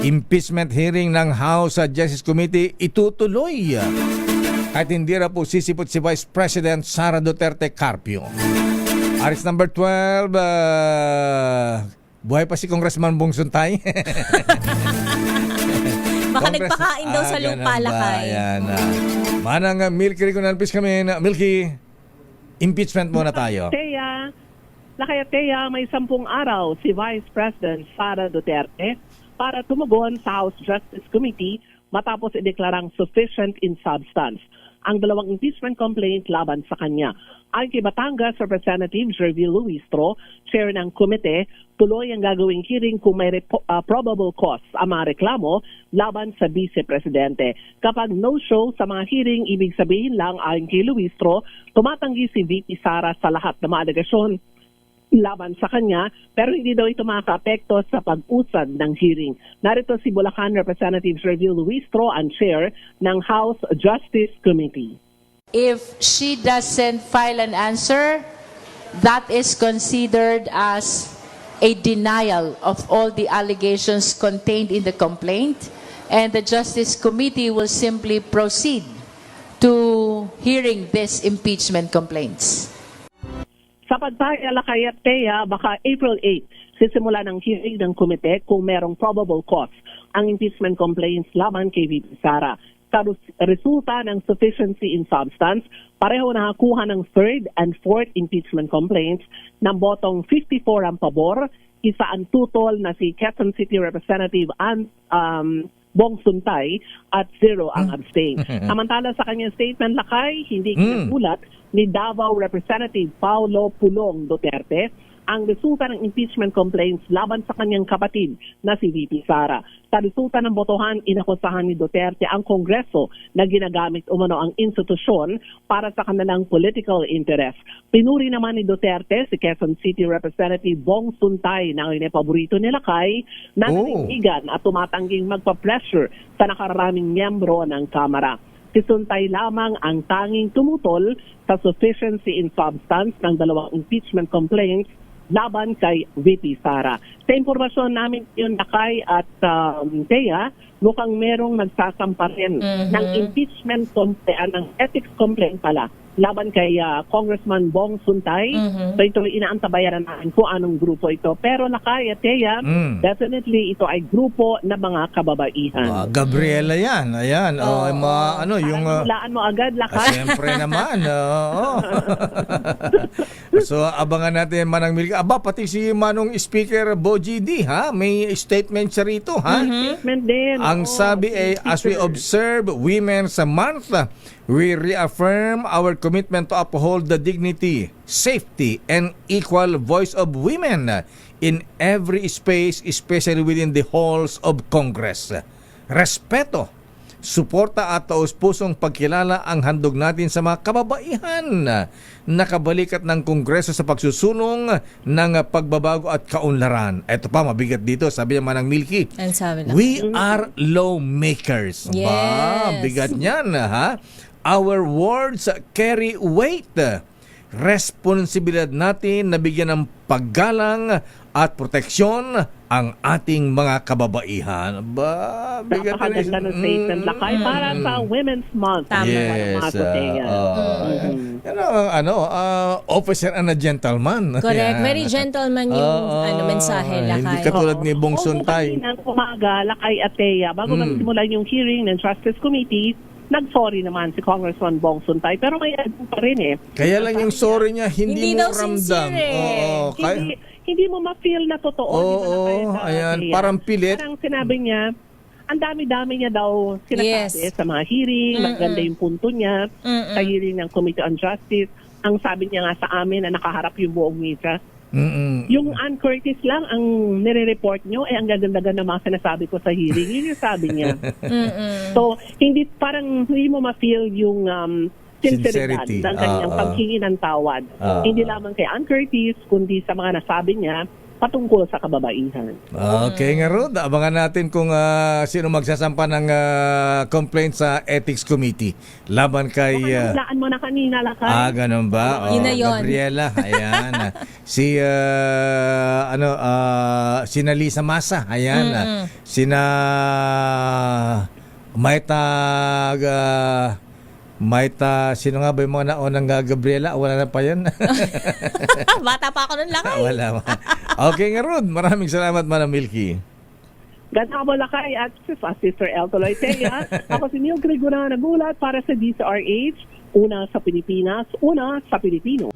impeachment hearing ng House Justice Committee itutuloy. Kahit hindi na po sisipot si Vice President Sara Duterte Carpio. Aris number 12, buhay pa si Congressman Bong Suntay. Baka nagpakain daw sa lupalakay. Manang Milky Riconalpis kami. Milky, impeachment muna tayo. Lakaya may 10 araw si Vice President Sara Duterte para tumugon sa House Justice Committee matapos ideklarang sufficient in substance ang 2 impeachment complaint laban sa kanya. Ayon kay Batangas Representative Jervil Luistro, chair ng komite, tuloy ang gagawing hearing kung may probable cause ang mga reklamo laban sa Vice Presidente. Kapag no-show sa mga hearing, ibig sabihin lang ayon kay Luistro, tumatanggi si VP Sara sa lahat ng mga alegasyon laban sa kanya, pero hindi daw ito makaka-apekto sa pag-usad ng hearing. Narito si Bulacan Representative Jervil Luistro, ang chair ng House Justice Committee. If she doesn't file an answer, that is considered as a denial of all the allegations contained in the complaint, and the Justice Committee will simply proceed to hearing these impeachment complaints. Sa pagpapala kay Tea, baka April 8, sisimula ng hearing ng komite kung merong probable cause ang impeachment complaints laban kay VP Sara. Sa resulta ng sufficiency in substance, pareho nakakuha ng 3rd and 4th impeachment complaints ng botong 54 ang pabor, isa ang tutol na si Quezon City Representative Bong Suntay at 0 ang abstain. Samantala sa kanyang statement, Lakay, hindi kinagulat ni Davao Representative Paulo Pulong Duterte ang resulta ng impeachment complaints laban sa kanyang kapatid na si VP Sara. Sa resulta ng botohan, inakusahan ni Duterte ang Kongreso na ginagamit umano ang institusyon para sa kanilang political interest. Pinuri naman ni Duterte si Quezon City Representative Bong Suntay na ngayon ay paborito nila kay na nanindigan at tumatangging magpa-pressure sa nakararaming miyembro ng Kamara. Si Suntay lamang ang tanging tumutol sa sufficiency in substance ng 2 impeachment complaints laban kay VP Sara. Sa impormasyon namin yun, Nakay at Tea, mukhang merong nagsasampa rin ng impeachment complaint, ng ethics complaint pala, laban kay Congressman Bong Suntay. So ito inaantabayaran natin kung anong grupo ito. Pero Nakay at Tea, definitely ito ay grupo ng mga kababaihan. Gabriela yan. Ayan. Yung... Hulaan mo agad, Lakay. Siyempre naman. So abangan natin Manang Milky. Pati si Manong Speaker Boji D, ha? May statement siya rito, ha? Statement din. Ang sabi ay, as we observe Women's Month, we reaffirm our commitment to uphold the dignity, safety, and equal voice of women in every space, especially within the halls of Congress. Respeto, suporta at taus-pusong pagkilala ang handog natin sa mga kababaihan na kabalikat ng Kongreso sa pagsusunong ng pagbabago at kaunlaran. Ito pa, mabigat dito, sabi naman ng Milky. We are lawmakers. Yes. Bigat niyan, ha? Our words carry weight. Responsibilidad natin na bigyan ng paggalang at proteksyon ang ating mga kababaihan. Bigat Napakaganda ng statement, Lakay, para sa Women's Month. Yes. Officer and a gentleman. Correct. Very gentleman yung mensahe, Lakay. Hindi katulad ni Bong Suntay. Ng umaga, Lakay at Tea, bago magsimulan yung hearing ng Justice Committee, nag-sorry naman si Congressman Bong Suntay, pero may ano pa rin eh. Kaya lang yung sorry niya, hindi mo daw ramdam. sincere. Hindi mo ma-feel na totoo. Ayan, parang pilit. Parang sinabi niya, ang dami-dami niya daw sinasabi sa mga hearing, maganda yung punto niya sa hearing ng Committee on Justice. Ang sabi niya nga sa amin na nakaharap yung buong misa. Yung Ann Curtis lang ang nire-report nyo, ang gaganda-ganda ng mga sinasabi ko sa hearing. Yun yung sabi niya. So, hindi mo ma-feel yung sinceridad ng kanyang paghingi ng tawad. Hindi lamang kay Ann Curtis, kundi sa mga nasabi niya, patungkol sa kababaihan. Okay nga Rod, abangan natin kung sino magsasampa ng complaint sa Ethics Committee laban kay... Hulaan mo na kanina, Lakay. Ganun ba? Yun na yun. Gabriela, ayan. Sina Lisa Masa, ayan. Sina Maita, sino nga ba yung mga naunang Gabriela? Wala na pa yan. Bata pa ako nun lang. Wala pa. Okay nga Rod, maraming salamat Manang Milky. Ganda mo, Lakay, at Sister El Toloytea. Ako si Neil Gregorio, nagulat para sa DZRH. Una sa Pilipinas, una sa Pilipino.